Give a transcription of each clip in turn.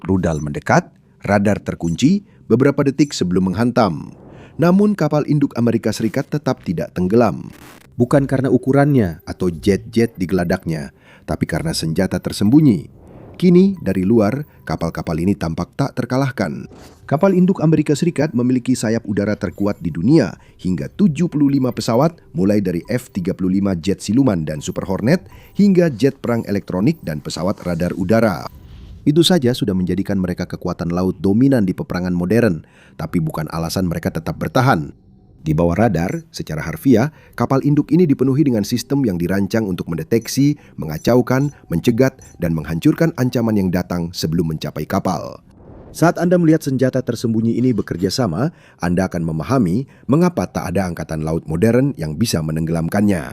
Rudal mendekat, radar terkunci beberapa detik sebelum menghantam. Namun kapal induk Amerika Serikat tetap tidak tenggelam. Bukan karena ukurannya atau jet-jet di geladaknya, tapi karena senjata tersembunyi. Kini, dari luar, kapal-kapal ini tampak tak terkalahkan. Kapal induk Amerika Serikat memiliki sayap udara terkuat di dunia hingga 75 pesawat, mulai dari F-35 jet siluman dan Super Hornet hingga jet perang elektronik dan pesawat radar udara. Itu saja sudah menjadikan mereka kekuatan laut dominan di peperangan modern, tapi bukan alasan mereka tetap bertahan. Di bawah radar, secara harfiah, kapal induk ini dipenuhi dengan sistem yang dirancang untuk mendeteksi, mengacaukan, mencegat, dan menghancurkan ancaman yang datang sebelum mencapai kapal. Saat Anda melihat senjata tersembunyi ini bekerja sama, Anda akan memahami mengapa tak ada angkatan laut modern yang bisa menenggelamkannya.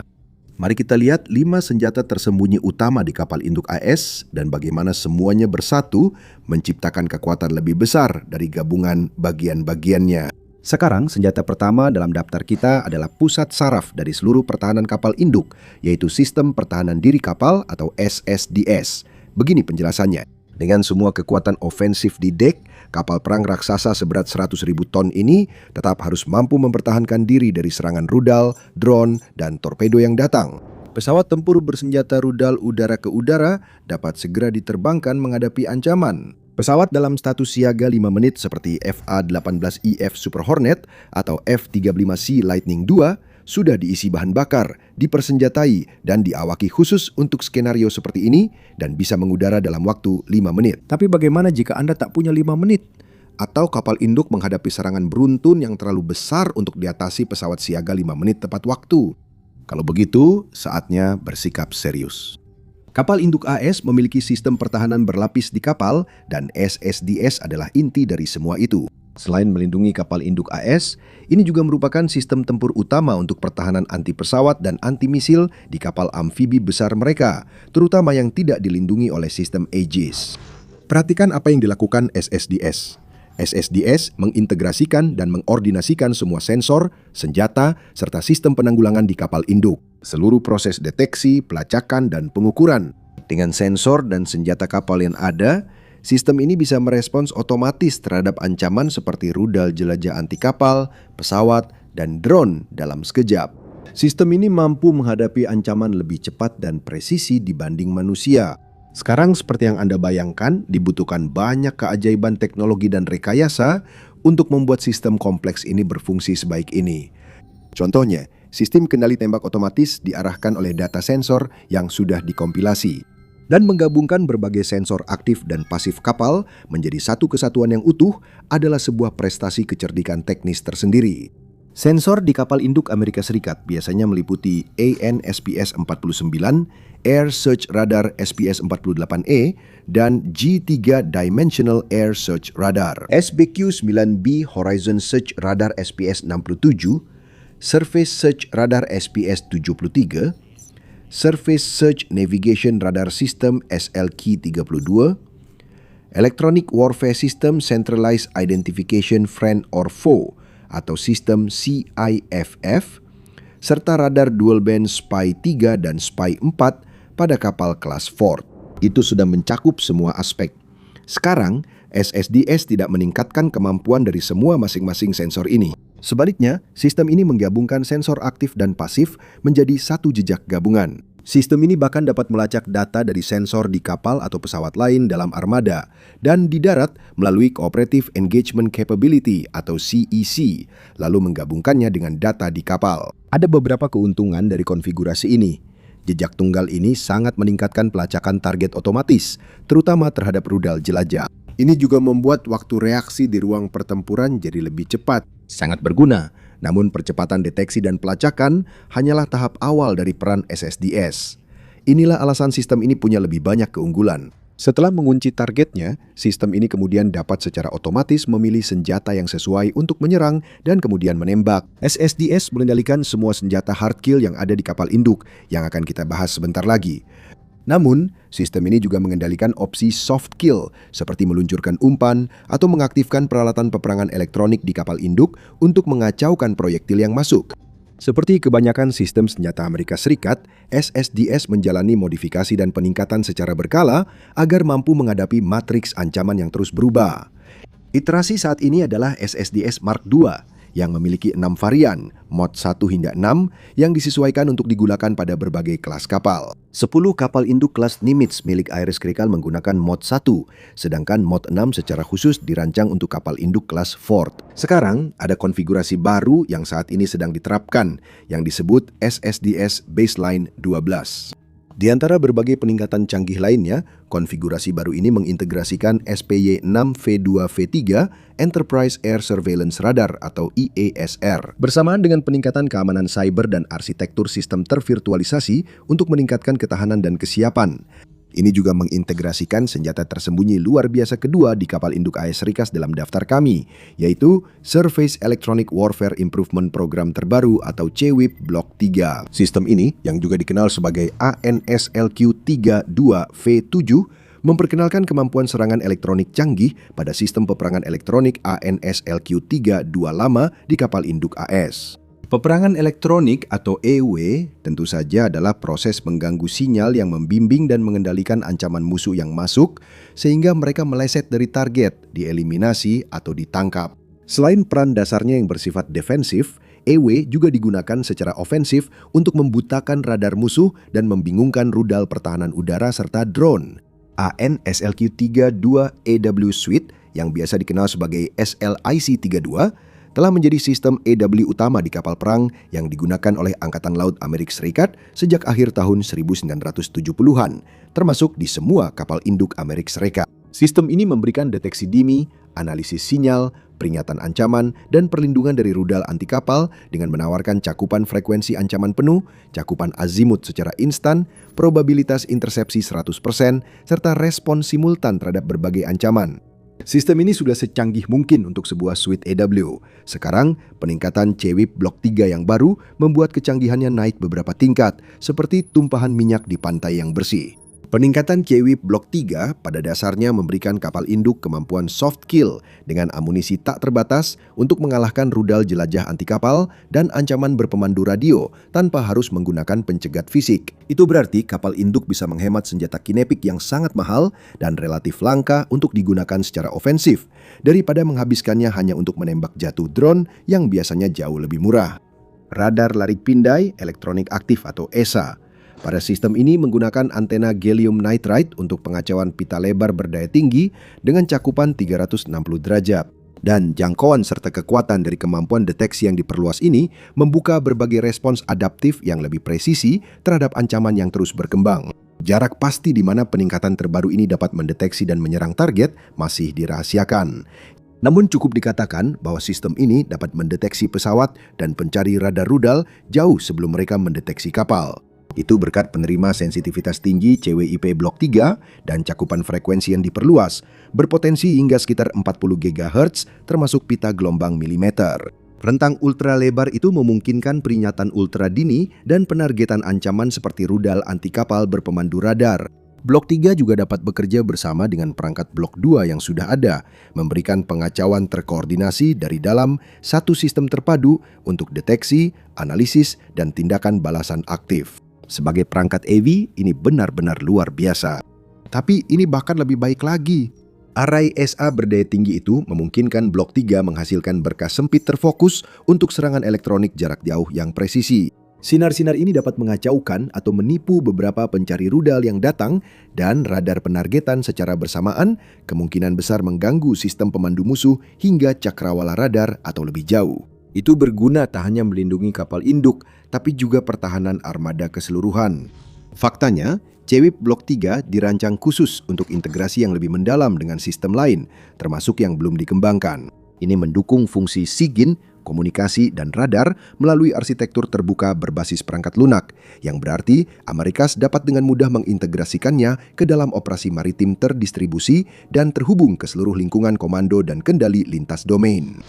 Mari kita lihat 5 senjata tersembunyi utama di kapal induk AS dan bagaimana semuanya bersatu menciptakan kekuatan lebih besar dari gabungan bagian-bagiannya. Sekarang, senjata pertama dalam daftar kita adalah pusat saraf dari seluruh pertahanan kapal induk, yaitu Sistem Pertahanan Diri Kapal atau SSDS. Begini penjelasannya. Dengan semua kekuatan ofensif di dek, kapal perang raksasa seberat 100.000 ton ini tetap harus mampu mempertahankan diri dari serangan rudal, drone, dan torpedo yang datang. Pesawat tempur bersenjata rudal udara ke udara dapat segera diterbangkan menghadapi ancaman. Pesawat dalam status siaga 5 menit seperti FA-18IF Super Hornet atau F-35C Lightning II sudah diisi bahan bakar, dipersenjatai, dan diawaki khusus untuk skenario seperti ini dan bisa mengudara dalam waktu 5 menit. Tapi bagaimana jika Anda tak punya 5 menit? Atau kapal induk menghadapi serangan beruntun yang terlalu besar untuk diatasi pesawat siaga 5 menit tepat waktu? Kalau begitu, saatnya bersikap serius. Kapal induk AS memiliki sistem pertahanan berlapis di kapal dan SSDS adalah inti dari semua itu. Selain melindungi kapal induk AS, ini juga merupakan sistem tempur utama untuk pertahanan anti pesawat dan anti misil di kapal amfibi besar mereka, terutama yang tidak dilindungi oleh sistem Aegis. Perhatikan apa yang dilakukan SSDS. SSDS mengintegrasikan dan mengordinasikan semua sensor, senjata, serta sistem penanggulangan di kapal induk. Seluruh proses deteksi, pelacakan, dan pengukuran. Dengan sensor dan senjata kapal yang ada, sistem ini bisa merespons otomatis terhadap ancaman seperti rudal jelajah anti kapal, pesawat, dan drone dalam sekejap. Sistem ini mampu menghadapi ancaman lebih cepat dan presisi dibanding manusia. Sekarang seperti yang Anda bayangkan, dibutuhkan banyak keajaiban teknologi dan rekayasa untuk membuat sistem kompleks ini berfungsi sebaik ini. Contohnya, sistem kendali tembak otomatis diarahkan oleh data sensor yang sudah dikompilasi dan menggabungkan berbagai sensor aktif dan pasif kapal menjadi satu kesatuan yang utuh adalah sebuah prestasi kecerdikan teknis tersendiri. Sensor di kapal induk Amerika Serikat biasanya meliputi AN/SPS-49, Air Search Radar SPS-48E, dan G3 Dimensional Air Search Radar, SBQ-9B Horizon Search Radar SPS-67, Surface Search Radar SPS-73, Surface Search Navigation Radar System SLQ-32, Electronic Warfare System Centralized Identification Friend or Foe atau sistem CIFF, serta radar dual band SPY-3 dan SPY-4 pada kapal kelas Ford. Itu sudah mencakup semua aspek. Sekarang, SSDS tidak meningkatkan kemampuan dari semua masing-masing sensor ini. Sebaliknya, sistem ini menggabungkan sensor aktif dan pasif menjadi satu jejak gabungan. Sistem ini bahkan dapat melacak data dari sensor di kapal atau pesawat lain dalam armada dan di darat melalui Cooperative Engagement Capability atau CEC, lalu menggabungkannya dengan data di kapal. Ada beberapa keuntungan dari konfigurasi ini. Jejak tunggal ini sangat meningkatkan pelacakan target otomatis, terutama terhadap rudal jelajah. Ini juga membuat waktu reaksi di ruang pertempuran jadi lebih cepat. Sangat berguna, namun percepatan deteksi dan pelacakan hanyalah tahap awal dari peran SSDS. Inilah alasan sistem ini punya lebih banyak keunggulan. Setelah mengunci targetnya, sistem ini kemudian dapat secara otomatis memilih senjata yang sesuai untuk menyerang dan kemudian menembak. SSDS mengendalikan semua senjata hard kill yang ada di kapal induk yang akan kita bahas sebentar lagi. Namun, sistem ini juga mengendalikan opsi soft kill seperti meluncurkan umpan atau mengaktifkan peralatan peperangan elektronik di kapal induk untuk mengacaukan proyektil yang masuk. Seperti kebanyakan sistem senjata Amerika Serikat, SSDS menjalani modifikasi dan peningkatan secara berkala agar mampu menghadapi matriks ancaman yang terus berubah. Iterasi saat ini adalah SSDS Mark II yang memiliki 6 varian, mod 1 hingga 6, yang disesuaikan untuk digunakan pada berbagai kelas kapal. 10 kapal induk kelas Nimitz milik Ares Krikal menggunakan mod 1, sedangkan mod 6 secara khusus dirancang untuk kapal induk kelas Ford. Sekarang, ada konfigurasi baru yang saat ini sedang diterapkan, yang disebut SSDS Baseline 12. Di antara berbagai peningkatan canggih lainnya, konfigurasi baru ini mengintegrasikan SPY-6V2V3 Enterprise Air Surveillance Radar atau EASR. Bersamaan dengan peningkatan keamanan cyber dan arsitektur sistem tervirtualisasi untuk meningkatkan ketahanan dan kesiapan. Ini juga mengintegrasikan senjata tersembunyi luar biasa kedua di kapal induk AS Rikas dalam daftar kami, yaitu Surface Electronic Warfare Improvement Program terbaru atau CEWIP Block 3. Sistem ini, yang juga dikenal sebagai ANSLQ-32V7, memperkenalkan kemampuan serangan elektronik canggih pada sistem peperangan elektronik ANSLQ-32 lama di kapal induk AS. Peperangan elektronik atau EW tentu saja adalah proses mengganggu sinyal yang membimbing dan mengendalikan ancaman musuh yang masuk sehingga mereka meleset dari target, dieliminasi atau ditangkap. Selain peran dasarnya yang bersifat defensif, EW juga digunakan secara ofensif untuk membutakan radar musuh dan membingungkan rudal pertahanan udara serta drone. ANSLQ-32EW Suite yang biasa dikenal sebagai SLIC-32 telah menjadi sistem EW utama di kapal perang yang digunakan oleh Angkatan Laut Amerika Serikat sejak akhir tahun 1970-an, termasuk di semua kapal induk Amerika Serikat. Sistem ini memberikan deteksi dini, analisis sinyal, peringatan ancaman, dan perlindungan dari rudal anti kapal dengan menawarkan cakupan frekuensi ancaman penuh, cakupan azimut secara instan, probabilitas intersepsi 100%, serta respons simultan terhadap berbagai ancaman. Sistem ini sudah secanggih mungkin untuk sebuah suite EW. Sekarang, peningkatan CEWIP Block 3 yang baru membuat kecanggihannya naik beberapa tingkat, seperti tumpahan minyak di pantai yang bersih. Peningkatan CEWIP Block 3 pada dasarnya memberikan kapal induk kemampuan soft kill dengan amunisi tak terbatas untuk mengalahkan rudal jelajah anti kapal dan ancaman berpemandu radio tanpa harus menggunakan pencegat fisik. Itu berarti kapal induk bisa menghemat senjata kinepik yang sangat mahal dan relatif langka untuk digunakan secara ofensif daripada menghabiskannya hanya untuk menembak jatuh drone yang biasanya jauh lebih murah. Radar larik pindai elektronik aktif atau ESA. Pada sistem ini menggunakan antena gallium nitride untuk pengacauan pita lebar berdaya tinggi dengan cakupan 360 derajat. Dan jangkauan serta kekuatan dari kemampuan deteksi yang diperluas ini membuka berbagai respons adaptif yang lebih presisi terhadap ancaman yang terus berkembang. Jarak pasti di mana peningkatan terbaru ini dapat mendeteksi dan menyerang target masih dirahasiakan. Namun cukup dikatakan bahwa sistem ini dapat mendeteksi pesawat dan pencari radar rudal jauh sebelum mereka mendeteksi kapal. Itu berkat penerima sensitivitas tinggi CWIP Block 3 dan cakupan frekuensi yang diperluas, berpotensi hingga sekitar 40 GHz termasuk pita gelombang milimeter. Rentang ultra lebar itu memungkinkan peringatan ultra dini dan penargetan ancaman seperti rudal anti kapal berpemandu radar. Blok 3 juga dapat bekerja bersama dengan perangkat Blok 2 yang sudah ada, memberikan pengacauan terkoordinasi dari dalam satu sistem terpadu untuk deteksi, analisis, dan tindakan balasan aktif. Sebagai perangkat EV, ini benar-benar luar biasa. Tapi ini bahkan lebih baik lagi. Array SA berdaya tinggi itu memungkinkan Blok 3 menghasilkan berkas sempit terfokus untuk serangan elektronik jarak jauh yang presisi. Sinar-sinar ini dapat mengacaukan atau menipu beberapa pencari rudal yang datang dan radar penargetan secara bersamaan kemungkinan besar mengganggu sistem pemandu musuh hingga cakrawala radar atau lebih jauh. Itu berguna tak hanya melindungi kapal induk, tapi juga pertahanan armada keseluruhan. Faktanya, CEWIP Blok 3 dirancang khusus untuk integrasi yang lebih mendalam dengan sistem lain, termasuk yang belum dikembangkan. Ini mendukung fungsi SIGINT, komunikasi, dan radar melalui arsitektur terbuka berbasis perangkat lunak, yang berarti Amerikas dapat dengan mudah mengintegrasikannya ke dalam operasi maritim terdistribusi dan terhubung ke seluruh lingkungan komando dan kendali lintas domain.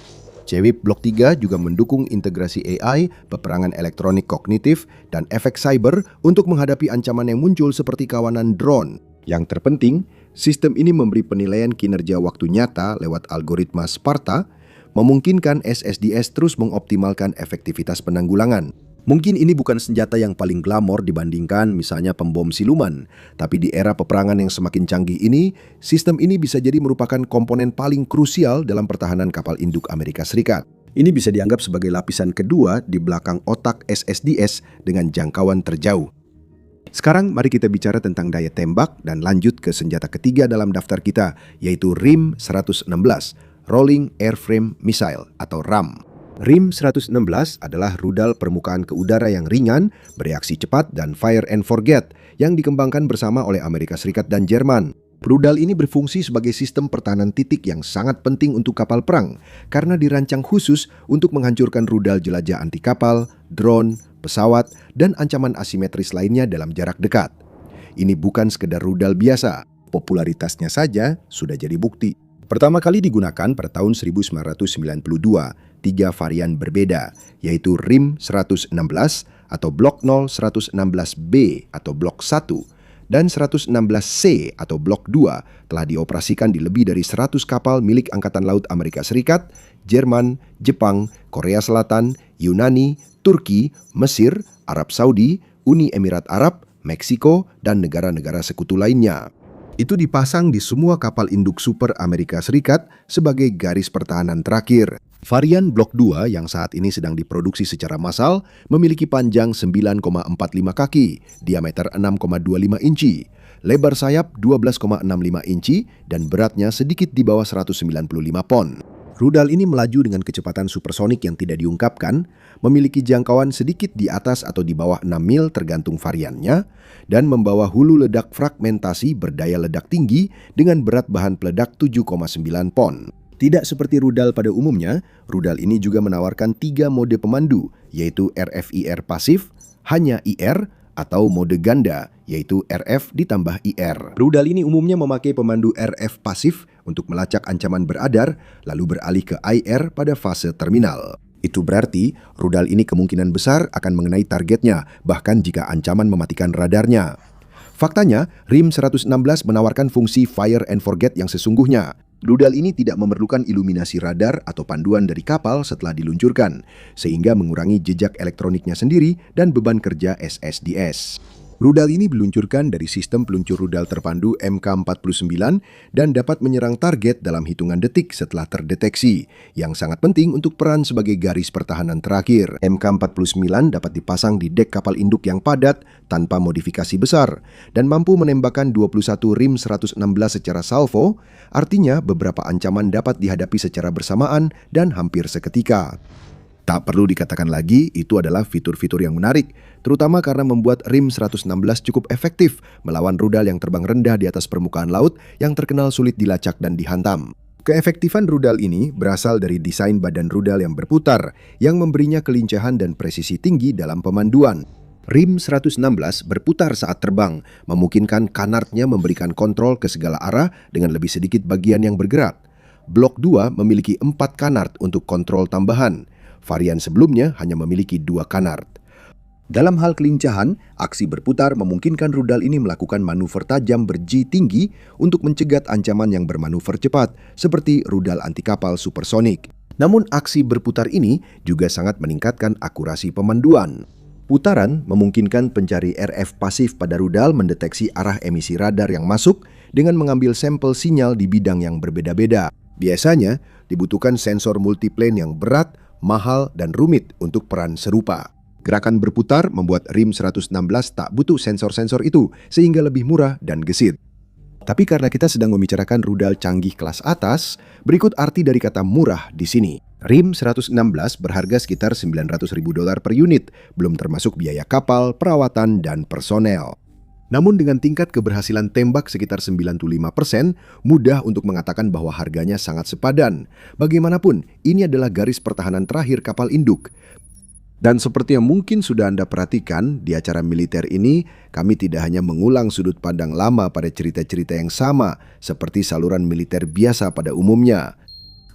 CEWIP Blok 3 juga mendukung integrasi AI, peperangan elektronik kognitif, dan efek cyber untuk menghadapi ancaman yang muncul seperti kawanan drone. Yang terpenting, sistem ini memberi penilaian kinerja waktu nyata lewat algoritma Sparta, memungkinkan SSDS terus mengoptimalkan efektivitas penanggulangan. Mungkin ini bukan senjata yang paling glamor dibandingkan misalnya pembom siluman, tapi di era peperangan yang semakin canggih ini, sistem ini bisa jadi merupakan komponen paling krusial dalam pertahanan kapal induk Amerika Serikat. Ini bisa dianggap sebagai lapisan kedua di belakang otak SSDS dengan jangkauan terjauh. Sekarang mari kita bicara tentang daya tembak dan lanjut ke senjata ketiga dalam daftar kita, yaitu RIM 116, Rolling Airframe Missile atau RAM. RIM 116 adalah rudal permukaan ke udara yang ringan, bereaksi cepat, dan fire and forget yang dikembangkan bersama oleh Amerika Serikat dan Jerman. Rudal ini berfungsi sebagai sistem pertahanan titik yang sangat penting untuk kapal perang karena dirancang khusus untuk menghancurkan rudal jelajah anti kapal, drone, pesawat, dan ancaman asimetris lainnya dalam jarak dekat. Ini bukan sekedar rudal biasa, popularitasnya saja sudah jadi bukti. Pertama kali digunakan pada tahun 1992, 3 varian berbeda, yaitu RIM 116 atau Block 0 116B atau Block 1 dan 116C atau Blok 2 telah dioperasikan di lebih dari 100 kapal milik Angkatan Laut Amerika Serikat, Jerman, Jepang, Korea Selatan, Yunani, Turki, Mesir, Arab Saudi, Uni Emirat Arab, Meksiko, dan negara-negara sekutu lainnya. Itu dipasang di semua kapal induk super Amerika Serikat sebagai garis pertahanan terakhir. Varian Blok 2 yang saat ini sedang diproduksi secara massal memiliki panjang 9,45 kaki, diameter 6,25 inci, lebar sayap 12,65 inci, dan beratnya sedikit di bawah 195 pon. Rudal ini melaju dengan kecepatan supersonik yang tidak diungkapkan, memiliki jangkauan sedikit di atas atau di bawah 6 mil tergantung variannya, dan membawa hulu ledak fragmentasi berdaya ledak tinggi dengan berat bahan peledak 7,9 pon. Tidak seperti rudal pada umumnya, rudal ini juga menawarkan 3 mode pemandu, yaitu RF-IR pasif, hanya IR, atau mode ganda, yaitu RF ditambah IR. Rudal ini umumnya memakai pemandu RF pasif untuk melacak ancaman beradar, lalu beralih ke IR pada fase terminal. Itu berarti rudal ini kemungkinan besar akan mengenai targetnya, bahkan jika ancaman mematikan radarnya. Faktanya, RIM 116 menawarkan fungsi fire and forget yang sesungguhnya. Rudal ini tidak memerlukan iluminasi radar atau panduan dari kapal setelah diluncurkan, sehingga mengurangi jejak elektroniknya sendiri dan beban kerja SSDS. Rudal ini diluncurkan dari sistem peluncur rudal terpandu MK49 dan dapat menyerang target dalam hitungan detik setelah terdeteksi, yang sangat penting untuk peran sebagai garis pertahanan terakhir. MK49 dapat dipasang di dek kapal induk yang padat tanpa modifikasi besar dan mampu menembakkan 21 RIM 116 secara salvo, artinya beberapa ancaman dapat dihadapi secara bersamaan dan hampir seketika. Tak perlu dikatakan lagi, itu adalah fitur-fitur yang menarik, terutama karena membuat RIM 116 cukup efektif melawan rudal yang terbang rendah di atas permukaan laut yang terkenal sulit dilacak dan dihantam. Keefektifan rudal ini berasal dari desain badan rudal yang berputar, yang memberinya kelincahan dan presisi tinggi dalam pemanduan. RIM 116 berputar saat terbang, memungkinkan kanartnya memberikan kontrol ke segala arah dengan lebih sedikit bagian yang bergerak. Blok 2 memiliki 4 kanart untuk kontrol tambahan. Varian sebelumnya hanya memiliki 2 kanart. Dalam hal kelincahan, aksi berputar memungkinkan rudal ini melakukan manuver tajam ber-G tinggi untuk mencegat ancaman yang bermanuver cepat, seperti rudal anti kapal supersonik. Namun aksi berputar ini juga sangat meningkatkan akurasi pemanduan. Putaran memungkinkan pencari RF pasif pada rudal mendeteksi arah emisi radar yang masuk dengan mengambil sampel sinyal di bidang yang berbeda-beda. Biasanya dibutuhkan sensor multiplane yang berat, mahal, dan rumit untuk peran serupa. Gerakan berputar membuat RIM 116 tak butuh sensor-sensor itu, sehingga lebih murah dan gesit. Tapi karena kita sedang membicarakan rudal canggih kelas atas, berikut arti dari kata murah di sini. RIM 116 berharga sekitar $900.000 per unit, belum termasuk biaya kapal, perawatan, dan personel. Namun dengan tingkat keberhasilan tembak sekitar 95%, mudah untuk mengatakan bahwa harganya sangat sepadan. Bagaimanapun, ini adalah garis pertahanan terakhir kapal induk. Dan seperti yang mungkin sudah Anda perhatikan, di acara militer ini, kami tidak hanya mengulang sudut pandang lama pada cerita-cerita yang sama, seperti saluran militer biasa pada umumnya.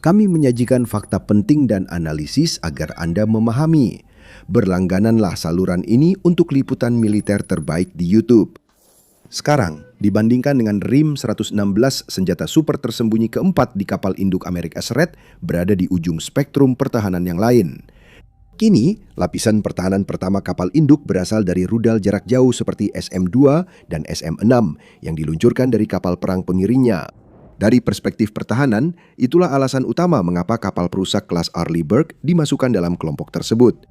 Kami menyajikan fakta penting dan analisis agar Anda memahami. Berlanggananlah saluran ini untuk liputan militer terbaik di YouTube. Sekarang, dibandingkan dengan RIM 116, senjata super tersembunyi keempat di kapal induk Amerika Serikat berada di ujung spektrum pertahanan yang lain. Kini, lapisan pertahanan pertama kapal induk berasal dari rudal jarak jauh seperti SM-2 dan SM-6 yang diluncurkan dari kapal perang pengiringnya. Dari perspektif pertahanan, itulah alasan utama mengapa kapal perusak kelas Arleigh dimasukkan dalam kelompok tersebut.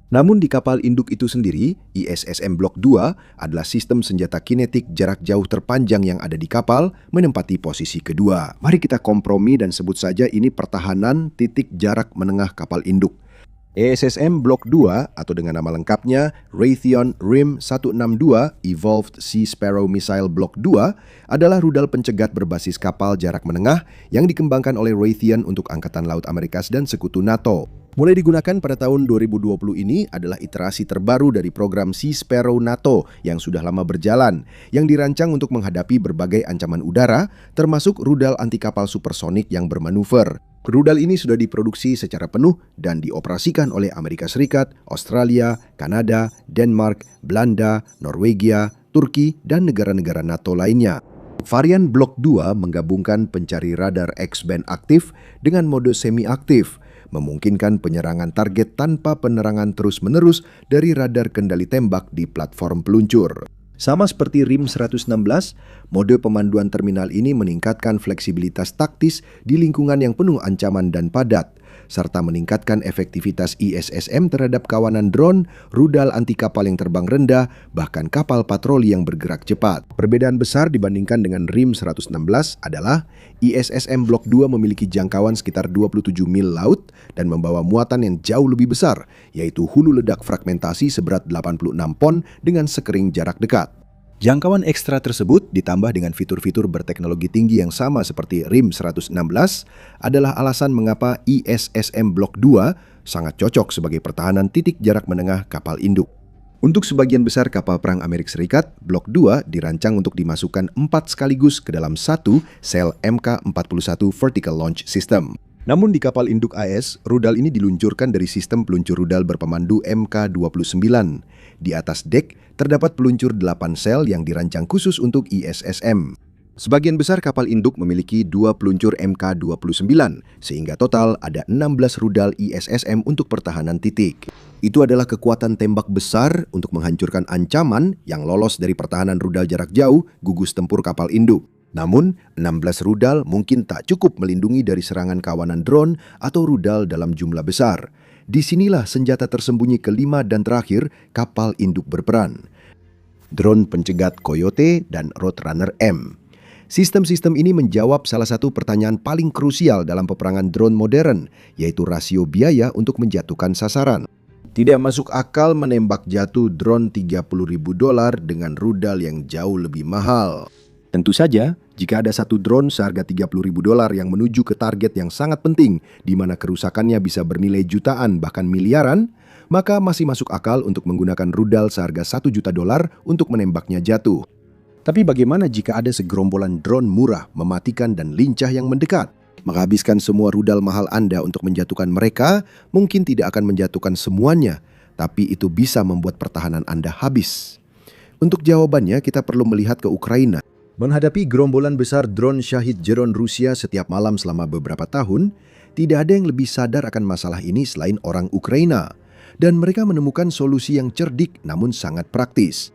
Namun di kapal induk itu sendiri, ISSM Block 2 adalah sistem senjata kinetik jarak jauh terpanjang yang ada di kapal menempati posisi kedua. Mari kita kompromi dan sebut saja ini pertahanan titik jarak menengah kapal induk. ISSM Block 2 atau dengan nama lengkapnya Raytheon RIM 162 Evolved Sea Sparrow Missile Block 2 adalah rudal pencegat berbasis kapal jarak menengah yang dikembangkan oleh Raytheon untuk Angkatan Laut Amerika dan Sekutu NATO. Mulai digunakan pada tahun 2020 ini adalah iterasi terbaru dari program Sea Sparrow NATO yang sudah lama berjalan, yang dirancang untuk menghadapi berbagai ancaman udara, termasuk rudal anti kapal supersonik yang bermanuver. Rudal ini sudah diproduksi secara penuh dan dioperasikan oleh Amerika Serikat, Australia, Kanada, Denmark, Belanda, Norwegia, Turki, dan negara-negara NATO lainnya. Varian Block 2 menggabungkan pencari radar X-band aktif dengan mode semi-aktif, memungkinkan penyerangan target tanpa penerangan terus-menerus dari radar kendali tembak di platform peluncur. Sama seperti RIM 116, mode pemanduan terminal ini meningkatkan fleksibilitas taktis di lingkungan yang penuh ancaman dan padat, serta meningkatkan efektivitas ISSM terhadap kawanan drone, rudal anti kapal yang terbang rendah, bahkan kapal patroli yang bergerak cepat. Perbedaan besar dibandingkan dengan RIM 116 adalah ISSM Block 2 memiliki jangkauan sekitar 27 mil laut dan membawa muatan yang jauh lebih besar, yaitu hulu ledak fragmentasi seberat 86 pon dengan sekering jarak dekat. Jangkauan ekstra tersebut ditambah dengan fitur-fitur berteknologi tinggi yang sama seperti RIM 116 adalah alasan mengapa ISSM Block 2 sangat cocok sebagai pertahanan titik jarak menengah kapal induk. Untuk sebagian besar kapal perang Amerika Serikat, Block 2 dirancang untuk dimasukkan 4 sekaligus ke dalam satu sel Mk-41 Vertical Launch System. Namun di kapal induk AS, rudal ini diluncurkan dari sistem peluncur rudal berpemandu Mk-29. Di atas dek, terdapat peluncur 8 sel yang dirancang khusus untuk ISSM. Sebagian besar kapal induk memiliki 2 peluncur Mk-29, sehingga total ada 16 rudal ISSM untuk pertahanan titik. Itu adalah kekuatan tembak besar untuk menghancurkan ancaman yang lolos dari pertahanan rudal jarak jauh gugus tempur kapal induk. Namun, 16 rudal mungkin tak cukup melindungi dari serangan kawanan drone atau rudal dalam jumlah besar. Disinilah senjata tersembunyi kelima dan terakhir kapal induk berperan. Drone pencegat Coyote dan Roadrunner M. Sistem-sistem ini menjawab salah satu pertanyaan paling krusial dalam peperangan drone modern, yaitu rasio biaya untuk menjatuhkan sasaran. Tidak masuk akal menembak jatuh drone $30.000 dengan rudal yang jauh lebih mahal. Tentu saja, jika ada satu drone seharga $30.000 yang menuju ke target yang sangat penting, di mana kerusakannya bisa bernilai jutaan bahkan miliaran, maka masih masuk akal untuk menggunakan rudal seharga $1 juta untuk menembaknya jatuh. Tapi bagaimana jika ada segerombolan drone murah, mematikan dan lincah yang mendekat? Menghabiskan semua rudal mahal Anda untuk menjatuhkan mereka, mungkin tidak akan menjatuhkan semuanya, tapi itu bisa membuat pertahanan Anda habis. Untuk jawabannya, kita perlu melihat ke Ukraina. Menghadapi gerombolan besar drone Shahid Jeron Rusia setiap malam selama beberapa tahun, tidak ada yang lebih sadar akan masalah ini selain orang Ukraina. Dan mereka menemukan solusi yang cerdik namun sangat praktis.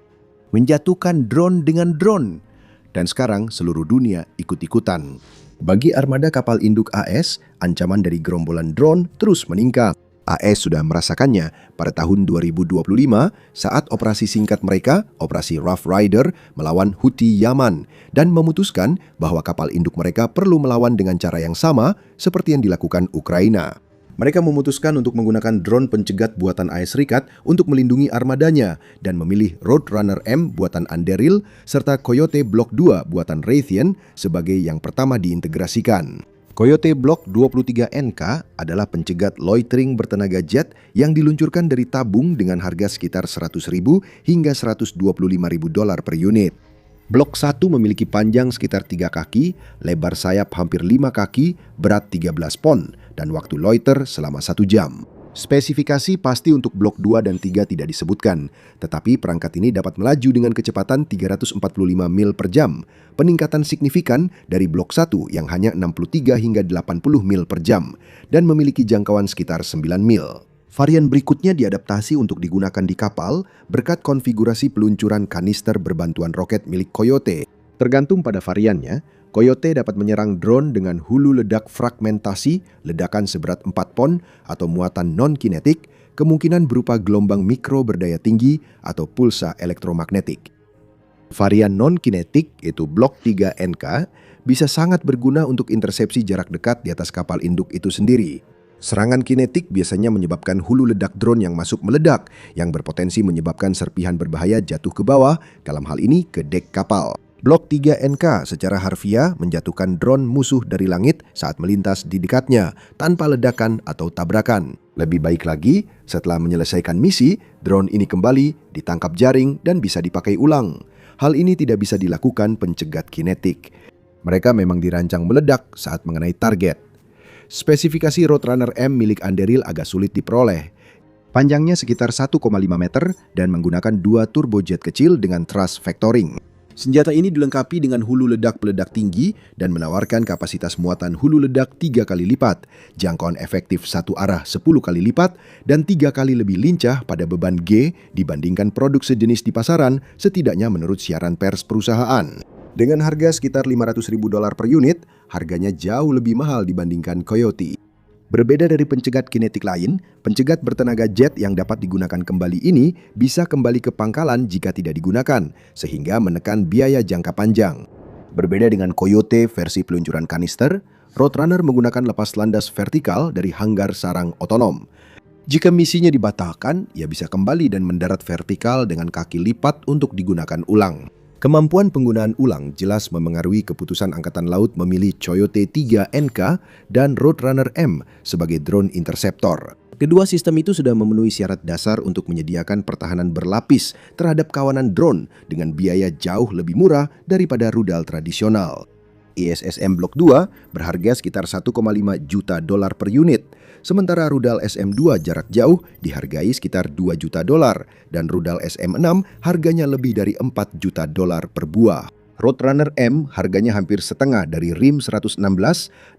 Menjatuhkan drone dengan drone. Dan sekarang seluruh dunia ikut-ikutan. Bagi armada kapal induk AS, ancaman dari gerombolan drone terus meningkat. AS sudah merasakannya pada tahun 2025 saat operasi singkat mereka, Operasi Rough Rider, melawan Houthi Yaman dan memutuskan bahwa kapal induk mereka perlu melawan dengan cara yang sama seperti yang dilakukan Ukraina. Mereka memutuskan untuk menggunakan drone pencegat buatan AS Serikat untuk melindungi armadanya dan memilih Roadrunner M buatan Anduril serta Coyote Block 2 buatan Raytheon sebagai yang pertama diintegrasikan. Coyote Block 23NK adalah pencegat loitering bertenaga jet yang diluncurkan dari tabung dengan harga sekitar $100.000 hingga $125.000 per unit. Blok 1 memiliki panjang sekitar 3 kaki, lebar sayap hampir 5 kaki, berat 13 pon, dan waktu loiter selama 1 jam. Spesifikasi pasti untuk Blok 2 dan 3 tidak disebutkan, tetapi perangkat ini dapat melaju dengan kecepatan 345 mil per jam, peningkatan signifikan dari Blok 1 yang hanya 63 hingga 80 mil per jam, dan memiliki jangkauan sekitar 9 mil. Varian berikutnya diadaptasi untuk digunakan di kapal berkat konfigurasi peluncuran kanister berbantuan roket milik Coyote. Tergantung pada variannya, Coyote dapat menyerang drone dengan hulu ledak fragmentasi, ledakan seberat 4 pon atau muatan non-kinetik, kemungkinan berupa gelombang mikro berdaya tinggi atau pulsa elektromagnetik. Varian non-kinetik, yaitu Blok 3 NK, bisa sangat berguna untuk intersepsi jarak dekat di atas kapal induk itu sendiri. Serangan kinetik biasanya menyebabkan hulu ledak drone yang masuk meledak, yang berpotensi menyebabkan serpihan berbahaya jatuh ke bawah, dalam hal ini ke dek kapal. Blok 3 NK secara harfiah menjatuhkan drone musuh dari langit saat melintas di dekatnya, tanpa ledakan atau tabrakan. Lebih baik lagi, setelah menyelesaikan misi, drone ini kembali, ditangkap jaring, dan bisa dipakai ulang. Hal ini tidak bisa dilakukan pencegat kinetik. Mereka memang dirancang meledak saat mengenai target. Spesifikasi Roadrunner M milik Anduril agak sulit diperoleh. Panjangnya sekitar 1,5 meter dan menggunakan 2 turbojet kecil dengan thrust vectoring. Senjata ini dilengkapi dengan hulu ledak peledak tinggi dan menawarkan kapasitas muatan hulu ledak 3 kali lipat, jangkauan efektif satu arah 10 kali lipat, dan 3 kali lebih lincah pada beban G dibandingkan produk sejenis di pasaran, setidaknya menurut siaran pers perusahaan. Dengan harga sekitar $500.000 per unit, harganya jauh lebih mahal dibandingkan Coyote. Berbeda dari pencegat kinetik lain, pencegat bertenaga jet yang dapat digunakan kembali ini bisa kembali ke pangkalan jika tidak digunakan, sehingga menekan biaya jangka panjang. Berbeda dengan Coyote versi peluncuran kanister, Roadrunner menggunakan lepas landas vertikal dari hanggar sarang otonom. Jika misinya dibatalkan, ia bisa kembali dan mendarat vertikal dengan kaki lipat untuk digunakan ulang. Kemampuan penggunaan ulang jelas memengaruhi keputusan Angkatan Laut memilih Coyote 3 NK dan Roadrunner M sebagai drone interceptor. Kedua sistem itu sudah memenuhi syarat dasar untuk menyediakan pertahanan berlapis terhadap kawanan drone dengan biaya jauh lebih murah daripada rudal tradisional. ISSM Blok 2 berharga sekitar $1,5 juta per unit, sementara rudal SM-2 jarak jauh dihargai sekitar $2 juta dan rudal SM-6 harganya lebih dari $4 juta per buah. Roadrunner M harganya hampir setengah dari RIM 116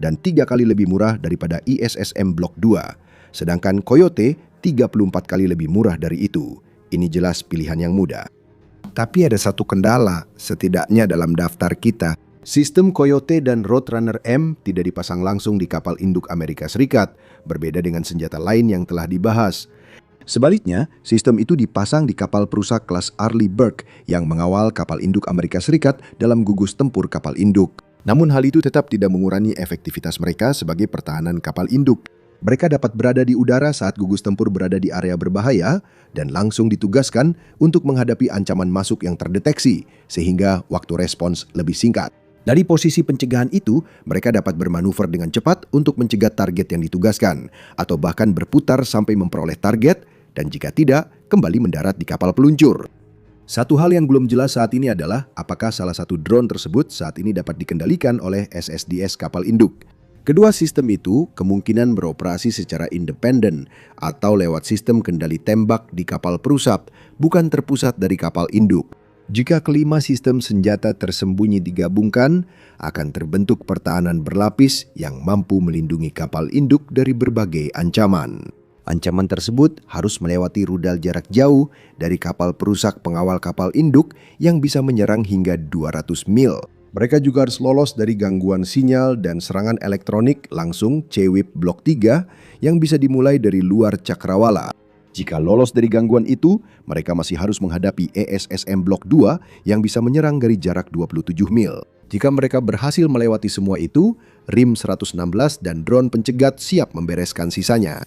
dan 3 kali lebih murah daripada ISSM Blok 2, sedangkan Coyote 34 kali lebih murah dari itu. Ini jelas pilihan yang mudah. Tapi ada satu kendala, setidaknya dalam daftar kita. Sistem Coyote dan Roadrunner M tidak dipasang langsung di kapal induk Amerika Serikat, berbeda dengan senjata lain yang telah dibahas. Sebaliknya, sistem itu dipasang di kapal perusak kelas Arleigh Burke yang mengawal kapal induk Amerika Serikat dalam gugus tempur kapal induk. Namun hal itu tetap tidak mengurangi efektivitas mereka sebagai pertahanan kapal induk. Mereka dapat berada di udara saat gugus tempur berada di area berbahaya dan langsung ditugaskan untuk menghadapi ancaman masuk yang terdeteksi, sehingga waktu respons lebih singkat. Dari posisi pencegahan itu, mereka dapat bermanuver dengan cepat untuk mencegat target yang ditugaskan, atau bahkan berputar sampai memperoleh target, dan jika tidak, kembali mendarat di kapal peluncur. Satu hal yang belum jelas saat ini adalah apakah salah satu drone tersebut saat ini dapat dikendalikan oleh SSDS kapal induk. Kedua sistem itu kemungkinan beroperasi secara independen atau lewat sistem kendali tembak di kapal perusap, bukan terpusat dari kapal induk. Jika kelima sistem senjata tersembunyi digabungkan, akan terbentuk pertahanan berlapis yang mampu melindungi kapal induk dari berbagai ancaman. Ancaman tersebut harus melewati rudal jarak jauh dari kapal perusak pengawal kapal induk yang bisa menyerang hingga 200 mil. Mereka juga harus lolos dari gangguan sinyal dan serangan elektronik langsung CWIP Blok 3 yang bisa dimulai dari luar cakrawala. Jika lolos dari gangguan itu, mereka masih harus menghadapi ESSM Blok 2 yang bisa menyerang dari jarak 27 mil. Jika mereka berhasil melewati semua itu, RIM 116 dan drone pencegat siap membereskan sisanya.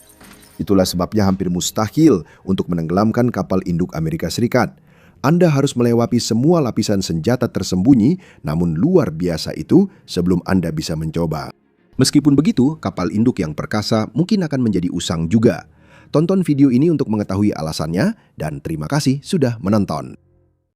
Itulah sebabnya hampir mustahil untuk menenggelamkan kapal induk Amerika Serikat. Anda harus melewati semua lapisan senjata tersembunyi, namun luar biasa itu sebelum Anda bisa mencoba. Meskipun begitu, kapal induk yang perkasa mungkin akan menjadi usang juga. Tonton video ini untuk mengetahui alasannya, dan terima kasih sudah menonton.